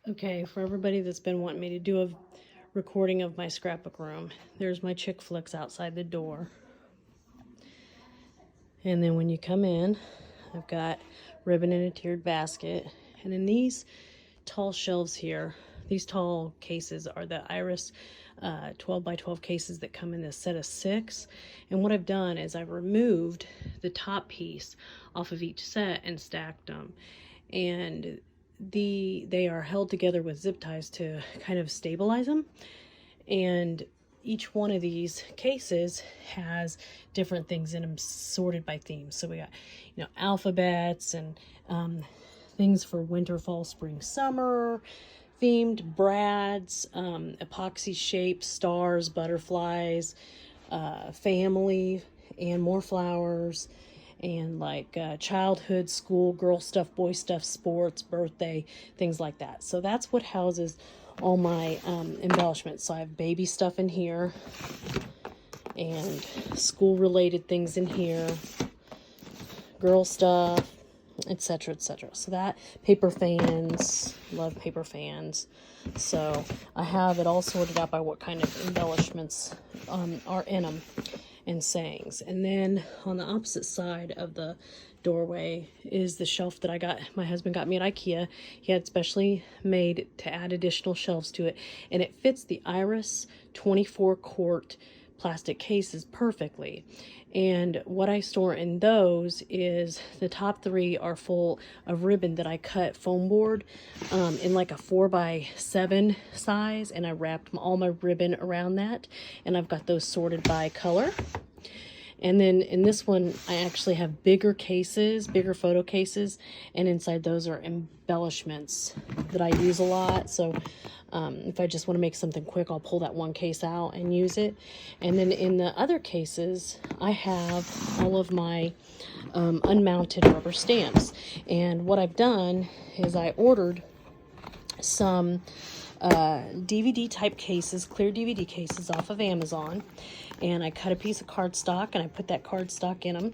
Okay, for everybody that's been wanting me to do a recording of my scrapbook room, there's my chick flicks outside the door. And then when you come in, I've got ribbon in a tiered basket. And in these tall shelves here, these tall cases are the Iris 12 by 12 cases that come in this set of 6. And what I've done is I've removed the top piece off of each set and stacked them. And they are held together with zip ties to kind of stabilize them. And each one of these cases has different things in them sorted by theme. So we got, alphabets and things for winter, fall, spring, summer, themed brads, epoxy shapes, stars, butterflies, family, and more flowers, and like childhood, school, girl stuff, boy stuff, sports, birthday, things like that. So that's what houses all my embellishments. So I have baby stuff in here and school related things in here, girl stuff, etc., etc. So that, paper fans, love paper fans. So I have it all sorted out by what kind of embellishments are in them and sayings. And then on the opposite side of the doorway is the shelf that my husband got me at IKEA. He had specially made to add additional shelves to it, and it fits the Iris 24 quart plastic cases perfectly. And what I store in those is the top 3 are full of ribbon that I cut foam board in like a 4x7 size, and I wrapped all my ribbon around that, and I've got those sorted by color. And then in this one, I actually have bigger cases, bigger photo cases, and inside those are embellishments that I use a lot. So if I just want to make something quick, I'll pull that one case out and use it. And then in the other cases, I have all of my unmounted rubber stamps. And what I've done is I ordered some DVD type cases, clear DVD cases off of Amazon, and I cut a piece of cardstock and I put that cardstock in them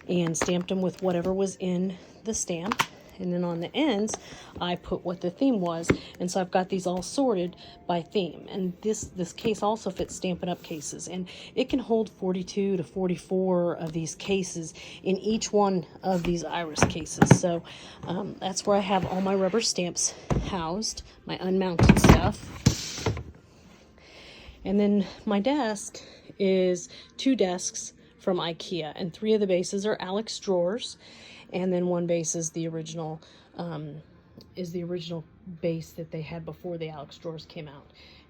and stamped them with whatever was in the stamp. And then on the ends, I put what the theme was. And so I've got these all sorted by theme. And this case also fits Stampin' Up! Cases. And it can hold 42 to 44 of these cases in each one of these Iris cases. So that's where I have all my rubber stamps housed, my unmounted stuff. And then my desk is 2 desks from IKEA. And 3 of the bases are Alex drawers. And then one base is the original base that they had before the Alex drawers came out.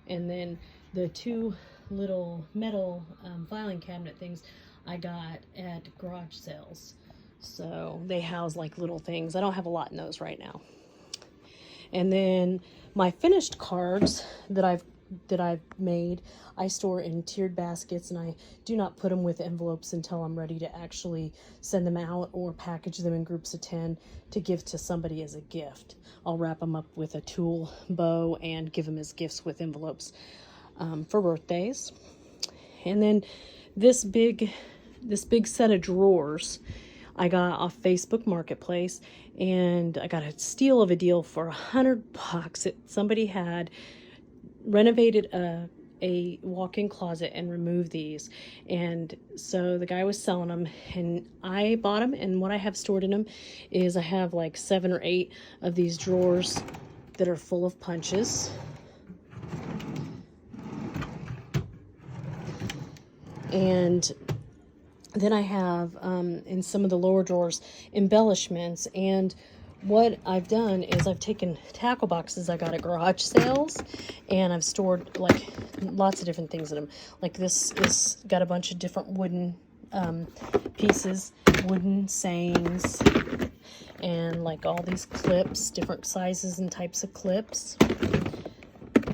And then the 2 little metal filing cabinet things I got at garage sales. So they house like little things. I don't have a lot in those right now. And then my finished cards that I've made, I store in tiered baskets, and I do not put them with envelopes until I'm ready to actually send them out or package them in groups of 10 to give to somebody as a gift. I'll wrap them up with a tulle bow and give them as gifts with envelopes for birthdays. And then this big set of drawers I got off Facebook Marketplace, and I got a steal of a deal for $100. Somebody had renovated a walk-in closet and removed these, and so the guy was selling them and I bought them. And what I have stored in them is I have like 7 or 8 of these drawers that are full of punches, and then I have in some of the lower drawers embellishments. And what I've done is I've taken tackle boxes I got at garage sales, and I've stored like lots of different things in them. Like this is got a bunch of different wooden pieces, wooden sayings, and like all these clips, different sizes and types of clips.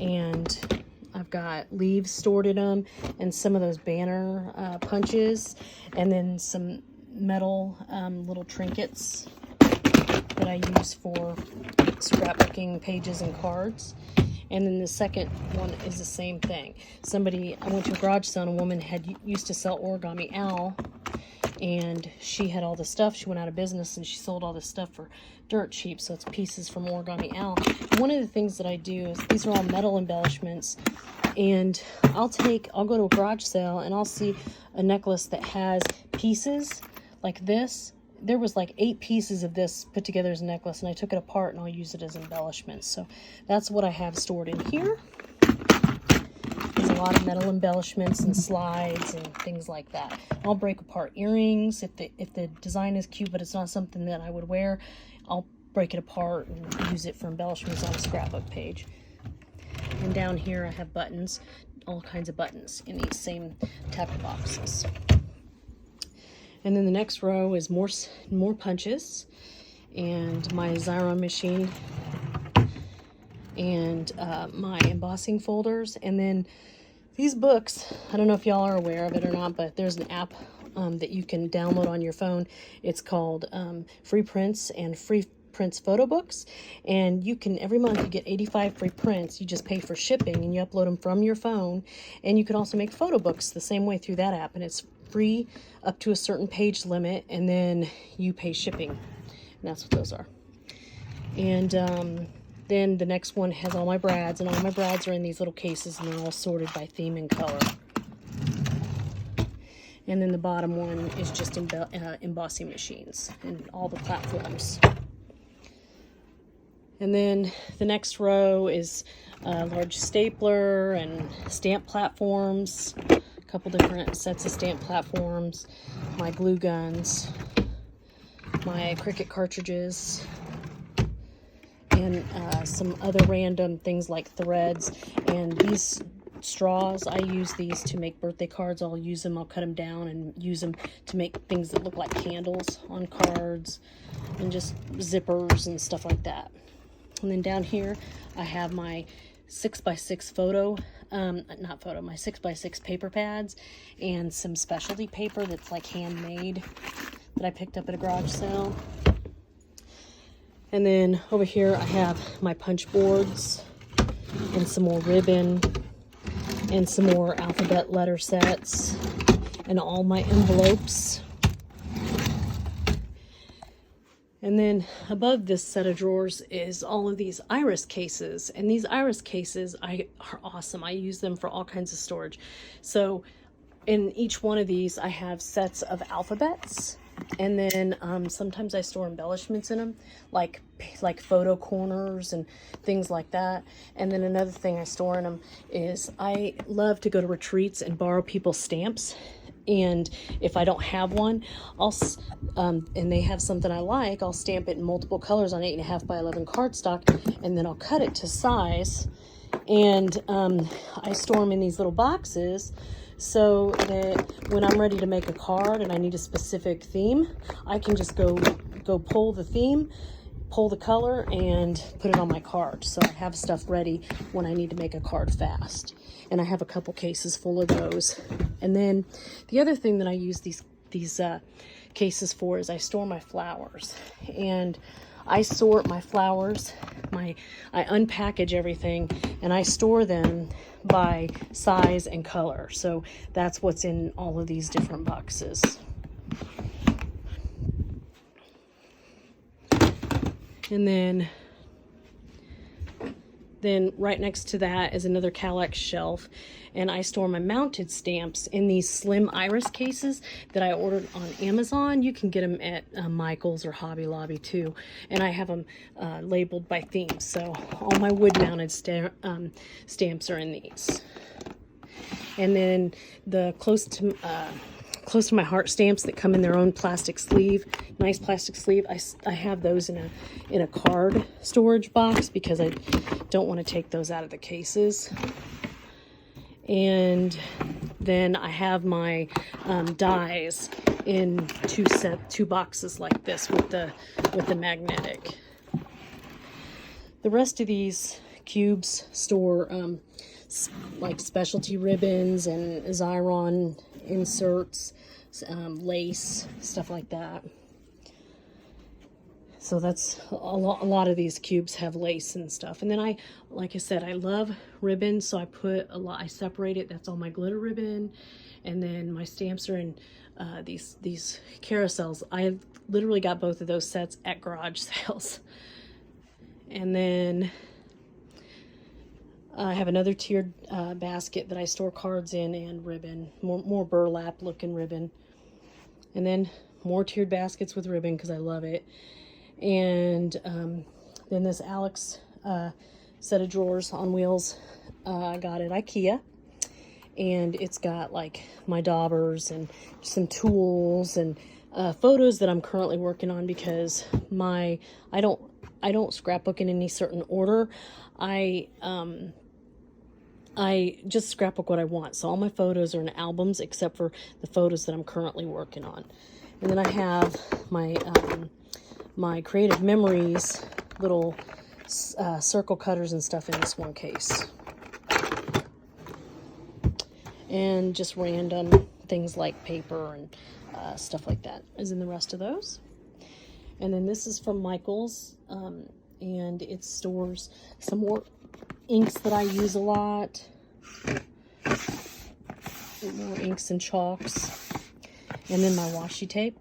And I've got leaves stored in them, and some of those banner punches, and then some metal little trinkets that I use for scrapbooking pages and cards. And then the second one is the same thing. I went to a garage sale, and a woman used to sell Origami Owl and she had all this stuff. She went out of business and she sold all this stuff for dirt cheap. So it's pieces from Origami Al. One of the things that I do is, these are all metal embellishments, and I'll go to a garage sale and I'll see a necklace that has pieces like this. There was like 8 pieces of this put together as a necklace, and I took it apart and I'll use it as embellishments. So that's what I have stored in here. There's a lot of metal embellishments and slides and things like that. I'll break apart earrings if the design is cute, but it's not something that I would wear. I'll break it apart and use it for embellishments on a scrapbook page. And down here I have buttons, all kinds of buttons in these same type of boxes. And then the next row is more punches, and my Xyron machine, and my embossing folders. And then these books, I don't know if y'all are aware of it or not, but there's an app that you can download on your phone. It's called Free Prints and Free Prints Photo Books, and you can, every month you get 85 free prints. You just pay for shipping and you upload them from your phone, and you can also make photo books the same way through that app, and it's free up to a certain page limit, and then you pay shipping, and that's what those are. And then the next one has all my brads, and all my brads are in these little cases, and they're all sorted by theme and color. And then the bottom one is just embossing machines and all the platforms. And then the next row is a large stapler and stamp platforms, a couple different sets of stamp platforms, my glue guns, my Cricut cartridges, and some other random things like threads. And these straws, I use these to make birthday cards. I'll use them, I'll cut them down and use them to make things that look like candles on cards, and just zippers and stuff like that. And then down here I have my 6x6 my 6x6 paper pads, and some specialty paper that's like handmade that I picked up at a garage sale. And then over here I have my punch boards and some more ribbon and some more alphabet letter sets and all my envelopes. And then above this set of drawers is all of these iris cases. And these iris cases are awesome. I use them for all kinds of storage. So in each one of these I have sets of alphabets. And then sometimes I store embellishments in them, like photo corners and things like that. And then another thing I store in them is, I love to go to retreats and borrow people's stamps. And if I don't have one, and they have something I like, I'll stamp it in multiple colors on 8.5 by 11 cardstock, and then I'll cut it to size. And I store them in these little boxes, so that when I'm ready to make a card and I need a specific theme, I can just go pull the theme, pull the color, and put it on my card. So I have stuff ready when I need to make a card fast. And I have a couple cases full of those. And then the other thing that I use these cases for is I store my flowers. And I sort my flowers, I unpackage everything, and I store them by size and color. So that's what's in all of these different boxes. And then right next to that is another Calex shelf, and I store my mounted stamps in these slim iris cases that I ordered on Amazon. You can get them at Michael's or Hobby Lobby too, and I have them labeled by theme. So all my wood mounted stamps are in these. And then the close to my heart stamps that come in their own plastic sleeve, nice plastic sleeve, I have those in a card storage box because I don't want to take those out of the cases. And then I have my dies in two boxes like this with the magnetic. The rest of these cubes store like specialty ribbons and Xyron inserts, lace, stuff like that. So that's a lot of these cubes have lace and stuff. And then like I said, I love ribbon, so I put a lot, I separate it. That's all my glitter ribbon. And then my stamps are in these carousels. I literally got both of those sets at garage sales. And then I have another tiered basket that I store cards in and ribbon, more burlap looking ribbon. And then more tiered baskets with ribbon because I love it. And then this Alex set of drawers on wheels I got at IKEA. And it's got like my daubers and some tools and photos that I'm currently working on because I don't scrapbook in any certain order. I just scrapbook what I want. So all my photos are in albums except for the photos that I'm currently working on. And then I have my my creative memories little circle cutters and stuff in this one case. And just random things like paper and stuff like that is in the rest of those. And then this is from Michael's, and it stores some more inks that I use a lot. More inks and chalks. And then my washi tape.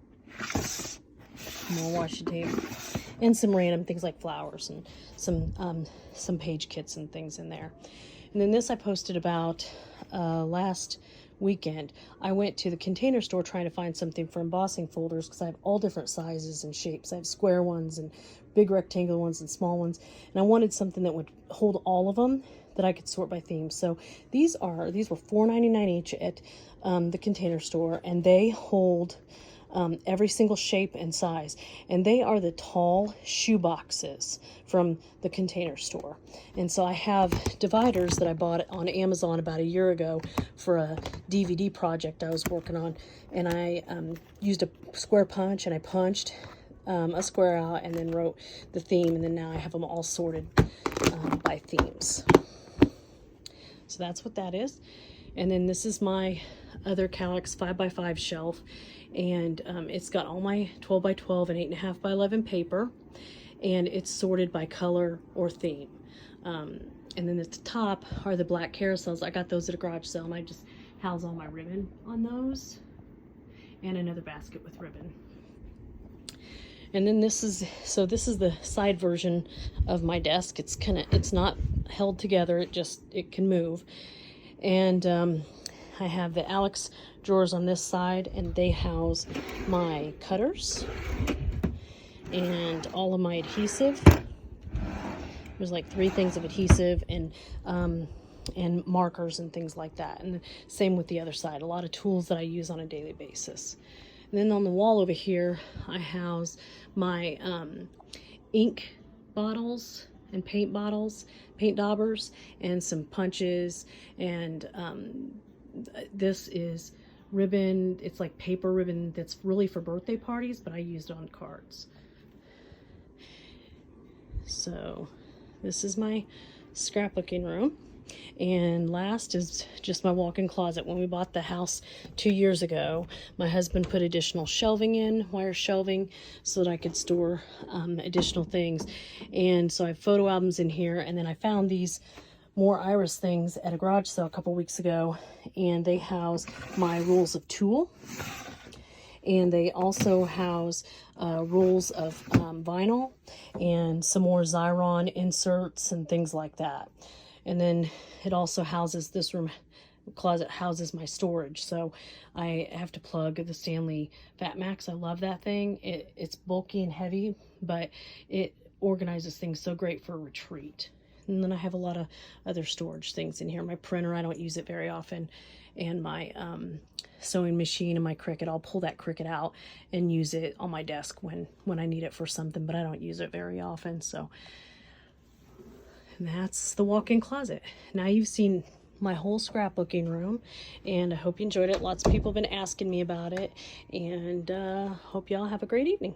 More washi tape. And some random things like flowers and some page kits and things in there. And then this I posted about last weekend. I went to the Container Store trying to find something for embossing folders because I have all different sizes and shapes. I have square ones and big rectangular ones and small ones. And I wanted something that would hold all of them that I could sort by theme. So these were $4.99 each at the Container Store, and they hold every single shape and size. And they are the tall shoe boxes from the Container Store. And so I have dividers that I bought on Amazon about a year ago for a DVD project I was working on. And I used a square punch, and I punched a square out and then wrote the theme. And then now I have them all sorted by themes. So that's what that is. And then this is my other Kallax 5x5 shelf. And it's got all my 12x12 and 8.5 by 11 paper, and it's sorted by color or theme. And then at the top are the black carousels. I got those at a garage sale, and I just house all my ribbon on those, and another basket with ribbon. And then this is the side version of my desk. It's not held together. It can move. And I have the Alex drawers on this side, and they house my cutters and all of my adhesive. There's like 3 things of adhesive and markers and things like that. And the same with the other side. A lot of tools that I use on a daily basis. And then on the wall over here, I house my ink bottles and paint bottles, paint daubers, and some punches. And this is ribbon. It's like paper ribbon that's really for birthday parties, but I used it on cards. So this is my scrapbooking room. And last is just my walk-in closet. When we bought the house 2 years ago, my husband put additional shelving in, wire shelving, so that I could store additional things. And so I have photo albums in here, and then I found these more iris things at a garage sale a couple weeks ago, and they house my rules of tulle, and they also house rules of vinyl and some more Xyron inserts and things like that. And then it also houses, this room closet houses my storage. So I have to plug the Stanley Fat Max. I love that thing. It's bulky and heavy, but it organizes things so great for a retreat. And then I have a lot of other storage things in here. My printer, I don't use it very often. And my sewing machine and my Cricut. I'll pull that Cricut out and use it on my desk when I need it for something, but I don't use it very often. So and that's the walk-in closet. Now you've seen my whole scrapbooking room, and I hope you enjoyed it. Lots of people have been asking me about it, and hope y'all have a great evening.